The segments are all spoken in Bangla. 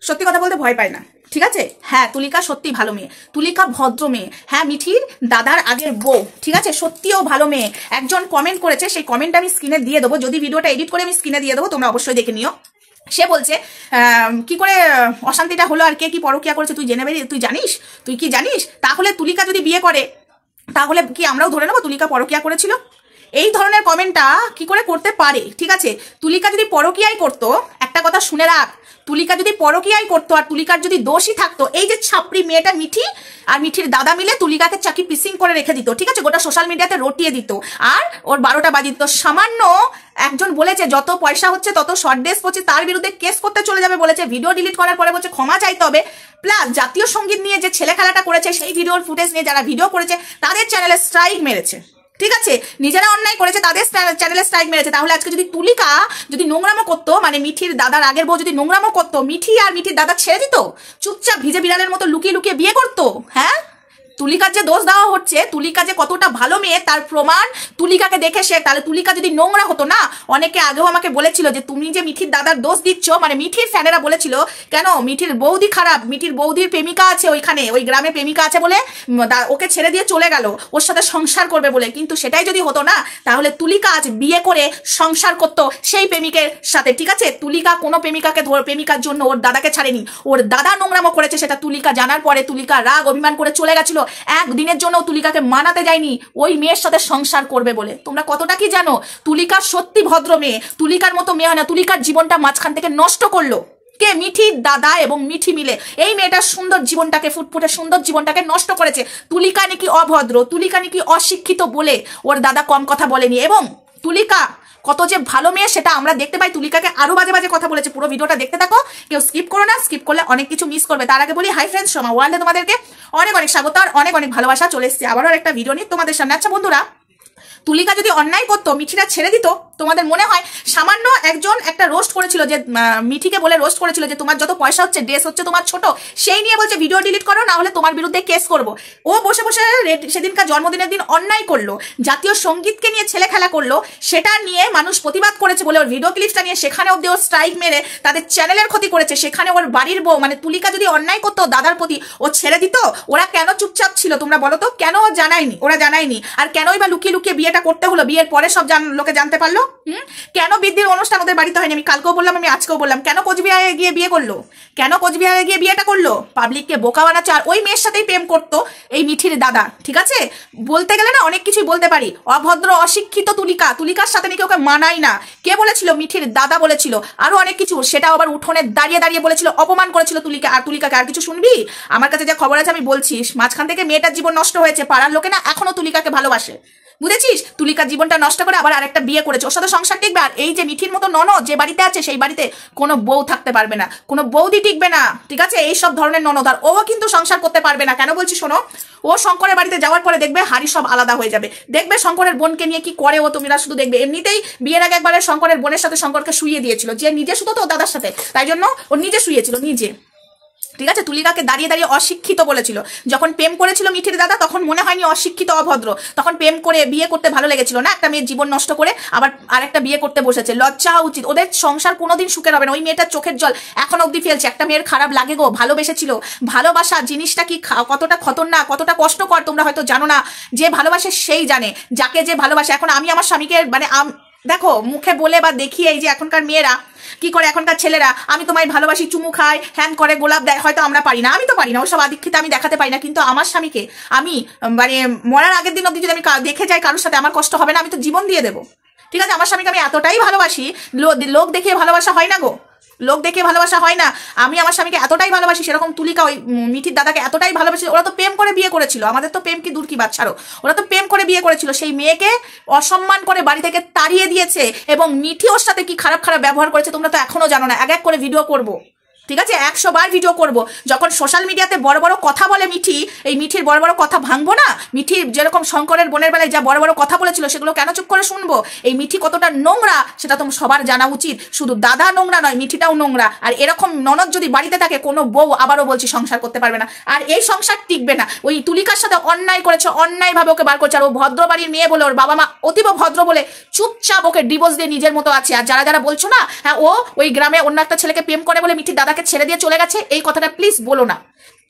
সত্যি কথা বলতে ভয় পায় না, ঠিক আছে। হ্যাঁ, তুলিকা সত্যি ভালো মেয়ে, তুলিকা ভদ্র মেয়ে। হ্যাঁ, মিঠির দাদার আগের বউ, ঠিক আছে, সত্যিও ভালো মেয়ে। একজন কমেন্ট করেছে, সেই কমেন্টটা আমি স্ক্রিনে দিয়ে দেবো, যদি ভিডিওটা এডিট করে আমি স্ক্রিনে দিয়ে দেবো, তোমরা অবশ্যই দেখে নিও। সে বলছে কি করে অশান্তিটা হলো আর কে কি পরকিয়া করেছে তুই জেনে বেরিয়ে তুই জানিস, তুই কি জানিস? তাহলে তুলিকা যদি বিয়ে করে তাহলে কি আমরাও ধরে নেবো তুলিকা পরকিয়া করেছিল? এই ধরনের কমেন্টটা কি করে করতে পারে? ঠিক আছে, তুলিকা যদি পরকিয়াই করতো, একটা কথা শুনে রাখ, তুলিকা যদি পরকিয়াই করতো আর তুলিকার যদি দোষই থাকতো, এই যে ছাপড়ি মেয়েটা মিঠি আর মিঠির দাদা মিলে তুলিকাকে চাকি পিসিং করে রেখে দিত, ঠিক আছে, গোটা সোশ্যাল মিডিয়াতে রটিয়ে দিত আর ওর 12টা বাজিয়ে দিত। সামান্য একজন বলেছে যত পয়সা হচ্ছে তত শর্ট ড্রেস পড়ছে, তার বিরুদ্ধে কেস করতে চলে যাবে বলেছে, ভিডিও ডিলিট করার পরে বলছে ক্ষমা চাইতে হবে, প্লাস জাতীয় সঙ্গীত নিয়ে যে ছেলে খেলাটা করেছে সেই ভিডিওর ফুটেজ নিয়ে যারা ভিডিও করেছে তাদের চ্যানেলে স্ট্রাইক মেরেছে, ঠিক আছে, নিজেরা অন্যায় করেছে তাদের চ্যানেলে স্ট্রাইক মেরেছে। তাহলে আজকে যদি তুলিকা যদি নোংরামো করতো, মানে মিঠির দাদার আগের বউ যদি নোংরামো করতো, মিঠি আর মিঠির দাদা ছেড়ে দিত, চুপচাপ ভিজে বিড়ালের মতো লুকিয়ে লুকিয়ে বিয়ে করতো? হ্যাঁ, তুলিকার যে দোষ দেওয়া হচ্ছে, তুলিকা যে কতটা ভালো মেয়ে তার প্রমাণ তুলিকাকে দেখে সে। তাহলে তুলিকা যদি নোংরা হতো না, অনেকে আগেও আমাকে বলেছিল যে তুমি যে মিঠির দাদার দোষ দিচ্ছ, মানে মিঠির ফ্যানেরা বলেছিল কেন মিঠির বৌদি খারাপ, মিঠির বৌদির প্রেমিকা আছে ওইখানে, ওই গ্রামে প্রেমিকা আছে বলে ওকে ছেড়ে দিয়ে চলে গেল ওর সাথে সংসার করবে বলে। কিন্তু সেটাই যদি হতো না, তাহলে তুলিকা আজ বিয়ে করে সংসার করতো সেই প্রেমিকের সাথে, ঠিক আছে। তুলিকা কোনো প্রেমিকাকে প্রেমিকার জন্য ওর দাদাকে ছাড়েনি, ওর দাদা নোংরামো করেছে সেটা তুলিকা জানার পরে তুলিকা রাগ অভিমান করে চলে গেছিল, একদিনের জন্য তুলিকাকে মানাতে যায়নি ওই মেয়ের সাথে সংসার করবে বলে। তোমরা কতটা কি জানো? তুলিকা সত্যি ভদ্র মেয়ে, তুলিকার মতো মেয়ে হয় না, তুলিকার জীবনটা মাঝখান থেকে নষ্ট করলো কে? মিঠির দাদা এবং মিঠি মিলে এই মেয়েটার সুন্দর জীবনটাকে, ফুটফুটে সুন্দর জীবনটাকে নষ্ট করেছে। তুলিকা নাকি অভদ্র, তুলিকা নাকি অশিক্ষিত বলে ওর দাদা কম কথা বলেনি, এবং তুলিকা কত যে ভালো মেয়ে সেটা আমরা দেখতে পাই। তুলিকাকে আরো বাজে বাজে কথা বলেছে, পুরো ভিডিওটা দেখতে থাকো, কেউ স্কিপ করো না, স্কিপ করলে অনেক কিছু মিস করবে। তার আগে বলি, হাই ফ্রেন্ডস, সোমা ওয়ার্ল্ডে তোমাদেরকে অনেক অনেক স্বাগত আর অনেক অনেক ভালোবাসা। চলে এসেছি আবারও একটা ভিডিও নিয়ে তোমাদের সামনে। আচ্ছা বন্ধুরা, তুলিকা যদি অন্যায় করতো, মিঠিরা ছেড়ে দিত, তোমাদের মনে হয় সামান্য একজন একটা রোস্ট করেছিল, যে মিঠিকে বলে রোস্ট করেছিল যে তোমার যত পয়সা হচ্ছে, ড্রেস হচ্ছে তোমার ছোট, সেই নিয়ে বলছে ভিডিও ডিলিট করো না হলে তোমার বিরুদ্ধে কেস করব। ও বসে বসে সেদিনকার জন্মদিনের দিন অন্যায় করলো, জাতীয় সঙ্গীতকে নিয়ে ছেলে খেলা করলো, সেটা নিয়ে মানুষ প্রতিবাদ করেছে বলে ওর ভিডিও ক্লিপটা নিয়ে সেখানে অব্দি ওর স্ট্রাইক মেরে তাদের চ্যানেলের ক্ষতি করেছে। সেখানে ওর বাড়ির বউ মানে তুলিকা যদি অন্যায় করতো দাদার প্রতি, ও ছেড়ে দিত? ওরা কেন চুপচাপ ছিল তোমরা বলো তো? কেন জানায়নি? ওরা জানায়নি। আর কেনই বা লুকিয়ে লুকিয়ে বিয়েটা করতে হলো? বিয়ের পরে সব লোকে জানতে পারলো। কেন বৃদ্ধির অনুষ্ঠান ওদের বাড়িতে হয়নি? আমি কালকেও বললাম, আমি আজকেও বললাম, কেন কোচবিহারে গিয়ে বিয়ে করলো? কেন কোচবিহারে গিয়ে বিয়েটা করলো? পাবলিককে বোকা বানাচ্ছে। আর ওই মেয়ের সাথেই প্রেম করতো এই মিঠির দাদা, ঠিক আছে। বলতে গেলে না অনেক কিছুই বলতে পারি। অভদ্র অশিক্ষিত তুলিকা, তুলিকার সাথে নাকি ওকে মানাই না। কে বলেছিল? মিঠির দাদা বলেছিল। আরো অনেক কিছু, সেটাও আবার উঠোনে দাঁড়িয়ে দাঁড়িয়ে বলেছিল, অপমান করেছিল তুলিকা। আর তুলিকাকে আর কিছু শুনবি? আমার কাছে যা খবর আছে আমি বলছি, মাঝখান থেকে মেয়েটার জীবন নষ্ট হয়েছে। পাড়ার লোকে না এখনো তুলিকাকে ভালোবাসে, বুঝেছিস? তুলিকার জীবনটা নষ্ট করে আবার আরেকটা বিয়ে করেছে, ওর সাথে সংসার টিকবে। আর এই যে মিঠির মতো ননদ যে বাড়িতে আছে, সেই বাড়িতে কোনো বউ থাকতে পারবে না, কোনো বৌদি টিকবে না, ঠিক আছে। এই সব ধরনের ননদ। আর ও কিন্তু সংসার করতে পারবে না। কেন বলছি শোনো, ও শঙ্করের বাড়িতে যাওয়ার পরে দেখবে হাড়ি সব আলাদা হয়ে যাবে। দেখবে শঙ্করের বোনকে নিয়ে কি করে ও, তোমরা শুধু দেখবে। এমনিতেই বিয়ের আগে একবারে শঙ্করের বোনের সাথে শঙ্করকে শুইয়ে দিয়েছিল, যে নিজে শুধু তো দাদার সাথে, তাই জন্য ও নিজে শুয়েছিল নিজে, ঠিক আছে। তুলিকাকে দাঁড়িয়ে দাঁড়িয়ে অশিক্ষিত বলেছিল। যখন প্রেম করেছিল মিঠির দাদা তখন মনে হয়নি অশিক্ষিত অভদ্র, তখন প্রেম করে বিয়ে করতে ভালো লেগেছিল না? একটা মেয়ের জীবন নষ্ট করে আবার আরেকটা বিয়ে করতে বসেছে, লজ্জা হওয়া উচিত। ওদের সংসার কোনোদিন সুখের হবে না। ওই মেয়েটার চোখের জল এখন অব্দি ফেলছে। একটা মেয়ের খারাপ লাগে গো, ভালোবেসেছিল। ভালোবাসা জিনিসটা কি কতটা খতরনাক, কতটা কষ্টকর তোমরা হয়তো জানো না। যে ভালোবাসে সেই জানে, যাকে যে ভালোবাসে। এখন আমি আমার স্বামীকে মানে দেখো মুখে বলে বা দেখিয়ে, এই যে এখনকার মেয়েরা কি করে, এখনকার ছেলেরা আমি তোমায় ভালোবাসি চুমু খায়, হ্যান করে, গোলাপ দেয়, হয়তো আমরা পারি না, আমি তো পারি না, ওসব আদিক্ষিত আমি দেখাতে পারি না। কিন্তু আমার স্বামীকে আমি মানে মরার আগের দিন অব্দি যদি আমি দেখে যাই কারোর সাথে, আমার কষ্ট হবে না? আমি তো জীবন দিয়ে দেবো, ঠিক আছে। আমার স্বামীকে আমি এতটাই ভালোবাসি, লোক দেখিয়ে ভালোবাসা হয় না গো, লোক দেখে ভালোবাসা হয় না। আমি আমার স্বামীকে এতটাই ভালোবাসি, সেরকম তুলিকা ওই মিঠির দাদাকে এতটাই ভালোবাসি। ওরা তো প্রেম করে বিয়ে করেছিল, আমাদের তো প্রেম কি দূর কি বাদ ছাড়ো, ওরা তো প্রেম করে বিয়ে করেছিল। সেই মেয়েকে অসম্মান করে বাড়ি থেকে তাড়িয়ে দিয়েছে, এবং মিঠি ওর সাথে কি খারাপ খারাপ ব্যবহার করেছে তোমরা তো এখনো জানো না। এক এক করে ভিডিও করবো, ঠিক আছে, 100 বার ভিডিও করব। যখন সোশ্যাল মিডিয়াতে বড় বড় কথা বলে মিঠি, এই মিঠির বড় বড় কথা ভাঙবো না? মিঠি যেরকম শঙ্করের বোনের বেলায় যা বড় বড় কথা বলেছিল, সেগুলো কেন চুপ করে শুনবো? এই মিঠি কতটা নোংরা সেটা তো সবার জানা উচিত। শুধু দাদা নোংরা নয়, মিঠিটাও নোংরা। আর এরকম ননদ যদি বাড়িতে থাকে, কোনো বউ আবারও বলছি সংসার করতে পারবে না। আর এই সংসার টিকবে না। ওই তুলিকার সাথে অন্যায় করেছে, অন্যায়ভাবে ওকে বার করছে। আর ও ভদ্র বাড়ির মেয়ে বলে, ওর বাবা মা অতীব ভদ্র বলে চুপচাপ ওকে ডিভোর্স দিয়ে নিজের মতো আছে। আর যারা যারা বলছো না, হ্যাঁ ও ওই গ্রামে অন্য একটা ছেলেকে প্রেম করে বলে মিঠির দাদাকে তুলিকাকে ছেড়ে দিয়ে চলে গেছে এই কথাটা প্লিজ বলো না।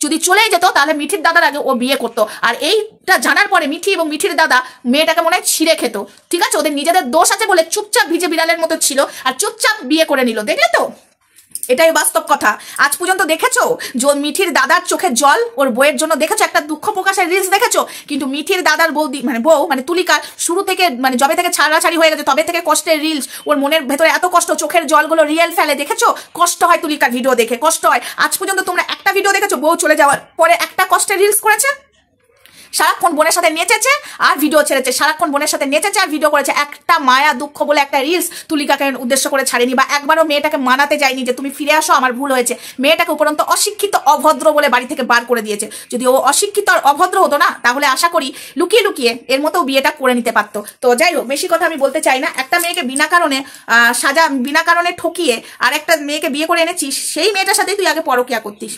যদি চলেই যেত তাহলে মিঠির দাদার আগে ও বিয়ে করতো, আর এইটা জানার পরে মিঠি এবং মিঠির দাদা মেয়েটাকে মনে হয় ছিঁড়ে খেত। ঠিক আছে, ওদের নিজেদের দোষ আছে বলে চুপচাপ ভিজে বিড়ালের মতো ছিল আর চুপচাপ বিয়ে করে নিল। দেখলে তো, এটাই বাস্তব কথা। আজ পর্যন্ত দেখেছো যে মিঠির দাদার চোখের জল ওর বউয়ের জন্য দেখেছো? একটা দুঃখ প্রকাশের রিলস দেখেছো? কিন্তু মিঠির দাদার বৌদি বউ তুলিকা শুরু থেকে যবে থেকে ছাড়াছাড়ি হয়ে গেছে তবে থেকে কষ্টের রিলস, ওর মনের ভেতরে এত কষ্ট, চোখের জলগুলো রিয়েল ফেলে, দেখেছো? কষ্ট হয় তুলিকার ভিডিও দেখে, কষ্ট হয়। আজ পর্যন্ত তোমরা একটা ভিডিও দেখেছো বউ চলে যাওয়ার পরে একটা কষ্টের রিলস করেছে? সারাক্ষণ বোনের সাথে নেচেছে আর ভিডিও ছেড়েছে, সারাক্ষণ বোনের সাথে নেচেছে আর ভিডিও করেছে। একটা মায়া দুঃখ বলে একটা রিলস তুলিকাকে উদ্দেশ্য করে ছাড়েনি, বা একবারও মেয়েটাকে মানাতে যায়নি যে তুমি ফিরে আসো, আমার ভুল হয়েছে। মেয়েটাকে উপরন্ত অশিক্ষিত অভদ্র বলে বাড়ি থেকে বার করে দিয়েছে। যদি ও অশিক্ষিত আর অভদ্র হতো না তাহলে আশা করি লুকিয়ে লুকিয়ে এর মতো বিয়েটা করে নিতে পারতো। তো যাই হোক, বেশি কথা আমি বলতে চাই না। একটা মেয়েকে বিনা কারণে বিনা কারণে ঠকিয়ে আর একটা মেয়েকে বিয়ে করে এনেছিস, সেই মেয়েটার সাথেই তুই আগে পরকিয়া করতিস।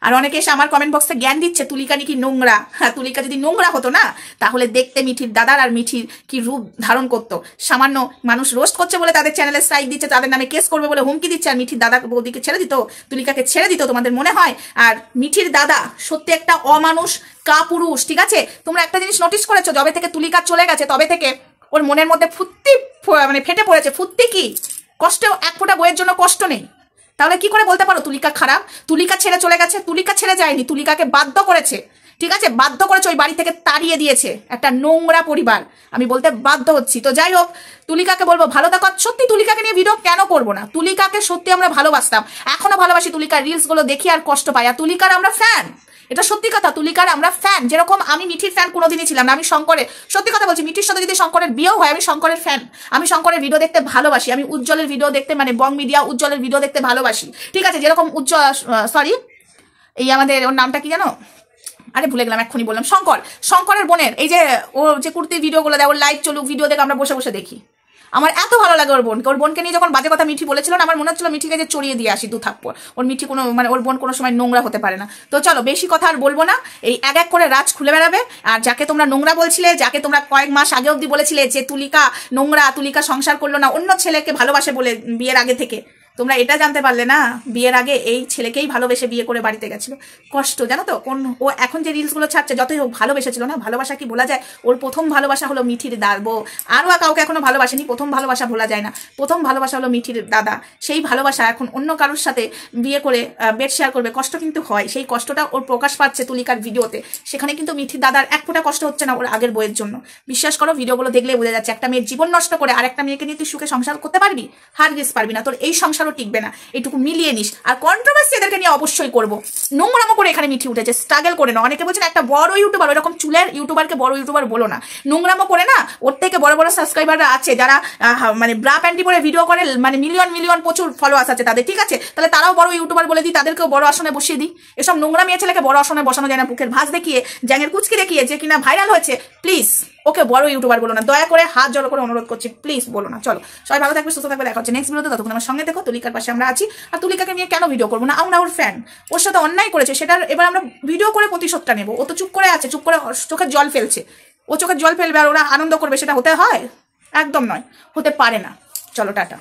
আর অনেকে এসে আমার কমেন্ট বক্সে জ্ঞান দিচ্ছে তুলিকা নাকি নোংরা। হ্যাঁ, তুলিকা যদি নোংরা হতো না তাহলে দেখতে মিঠির দাদার আর মিঠির কি রূপ ধারণ করতো। সামান্য মানুষ রোস্ট করছে বলে তাদের চ্যানেলে স্ট্রাইক দিচ্ছে, তাদের নামে কেস করবে বলে হুমকি দিচ্ছে, আর মিঠির দাদা বৌদিকে ছেড়ে দিত, তুলিকাকে ছেড়ে দিত তোমাদের মনে হয়? আর মিঠির দাদা সত্যি একটা অমানুষ কাপুরুষ। ঠিক আছে, তোমরা একটা জিনিস নোটিস করেছো, যবে থেকে তুলিকা চলে গেছে তবে থেকে ওর মনের মধ্যে ফুত্তি ফেটে পড়েছে। ফুত্তি কি কষ্টেও এক ফোঁটা বইয়ের জন্য কষ্ট নেই। তাহলে কি করে বলতে পারো তুলিকা খারাপ? তুলিকা ছেড়ে চলে গেছে, তুলিকা ছেড়ে যায়নি, তুলিকাকে বাধ্য করেছে। ঠিক আছে, বাধ্য করেছে, ওই বাড়ি থেকে তাড়িয়ে দিয়েছে। একটা নোংরা পরিবার, আমি বলতে বাধ্য হচ্ছি। তো যাই হোক, তুলিকাকে বলবো ভালো থাকো। সত্যি তুলিকাকে নিয়ে ভিডিও কেন করবো না? তুলিকাকে সত্যি আমরা ভালোবাসতাম, এখনো ভালোবাসি। তুলিকার রিলস গুলো দেখি আর কষ্ট পাই, আর তুলিকার আমরা ফ্যান, এটা সত্যি কথা। তুলিকার আমরা ফ্যান, যেরকম আমি মিঠির ফ্যান কোনোদিনই ছিলাম না। আমি শঙ্করের, সত্যি কথা বলছি, মিঠির সাথে যদি শঙ্করের বিয়েও হয় আমি শঙ্করের ফ্যান। আমি শঙ্করের ভিডিও দেখতে ভালোবাসি, আমি উজ্জ্বলের ভিডিও দেখতে বং মিডিয়া উজ্জ্বলের ভিডিও দেখতে ভালোবাসি। ঠিক আছে, যেরকম সরি এই আমাদের ওর নামটা কি জানো, আরে ভুলে গেলাম, এক্ষুনি বললাম, শঙ্করের বোনের এই যে ওর যে কুর্তির ভিডিওগুলো দেয়, ওর লাইভ চলুক ভিডিও দেখে আমরা বসে বসে দেখি। আমার এত ভালো লাগে ওর বোনকে নিয়ে যখন বাজে কথা মিঠি বলেছিল না, আমার মনে হচ্ছিল মিঠিকে যে চড়িয়ে দিয়ে আসি 2 থাপ্পড়। ওর মিঠি কোনো ওর বোন কোনো সময় নোংরা হতে পারে না। তো চলো বেশি কথা আর বলবো না, এই এক এক করে রাজ খুলে বেড়াবে। আর যাকে তোমরা নোংরা বলছিলে, যাকে তোমরা কয়েক মাস আগে অব্দি বলেছিলে যে তুলিকা নোংরা, তুলিকা সংসার করলো না, অন্য ছেলেকে ভালোবাসে বলে বিয়ের আগে থেকে, তোমরা এটা জানতে পারলে না বিয়ের আগে এই ছেলেকেই ভালোবেসে বিয়ে করে বাড়িতে গেছিল। কষ্ট জানো তো কোন ও এখন যে রিলসগুলো ছাড়ছে, যতই ও ভালোবেসেছিল না, ভালোবাসা কি বলা যায়? ওর প্রথম ভালোবাসা হলো মিঠির দাদা, আরও কাউকে এখনো ভালোবাসেনি। প্রথম ভালোবাসা ভোলা যায় না, প্রথম ভালোবাসা হলো মিঠির দাদা। সেই ভালোবাসা এখন অন্য কারোর সাথে বিয়ে করে বেড শেয়ার করবে, কষ্ট কিন্তু হয়। সেই কষ্টটা ওর প্রকাশ পাচ্ছে তুলিকার ভিডিওতে, সেখানে কিন্তু মিঠির দাদার এক ফোঁটা কষ্ট হচ্ছে না ওর আগের বইয়ের জন্য। বিশ্বাস করো, ভিডিওগুলো দেখলে বোঝা যাচ্ছে। একটা মেয়ের জীবন নষ্ট করে আর একটা মেয়েকে নিয়ে তুই সুখে সংসার করতে পারবি? হারগিজ পারবি না, তোর এই সংসারও টিকবে না। এইটুকু মিলিয়ে নিস। আর কন্ট্রোভার্সি এদেরকে নিয়ে অবশ্যই করবো। নোংরামো করে এখানে মিঠি উঠেছে, স্ট্রাগল করে না। অনেকে বলছেন একটা বড় ইউটিউবার, ওরকম চুলের ইউটিউবারকে বড় ইউটিউবার বলো না। নোংরামো করে না, ওর থেকে বড় বড় সাবস্ক্রাইবাররা আছে যারা ব্রা প্যান্টি পরে ভিডিও করে, মিলিয়ন মিলিয়ন প্রচুর ফলোয়ার্স আছে তাদের। ঠিক আছে, তাহলে তারাও বড় ইউটিউবার বলে দিই, তাদেরকেও বড় আসনে বসিয়ে দিই। এসব নোংরা মেয়ে ছেলেকে বড় আসনে বসানো যায় না। বুকের ভাঁজ দেখিয়ে, জ্যাঙের কুচকি দেখিয়ে যে কিনা ভাইরাল হয়েছে, প্লিজ ওকে বড় ইউটিউবার বলো না। দয়া করে হাত জড়ো করে অনুরোধ করছি, প্লিজ বলো না। চলো সবাই ভালো থাকবে, সুস্থ থাকবে, দেখা হচ্ছে নেক্সট ভিডিওতে। ততক্ষণ আমার সঙ্গে দেখো, তুলিকার পাশে আমরা আছি। আর তুলিকাকে নিয়ে কেন ভিডিও করবো না? আমরা ওর ফ্যান, ওর সাথে অন্যায় করেছে, সেটার এবার আমরা ভিডিও করে প্রতিশোধটা নেবো। ও তো চুপ করে আছে, চুপ করে চোখের জল ফেলছে। ও চোখের জল ফেলবে আর ওরা আনন্দ করবে, সেটা হতে হয়? একদম নয়, হতে পারে না। চলো টাটা।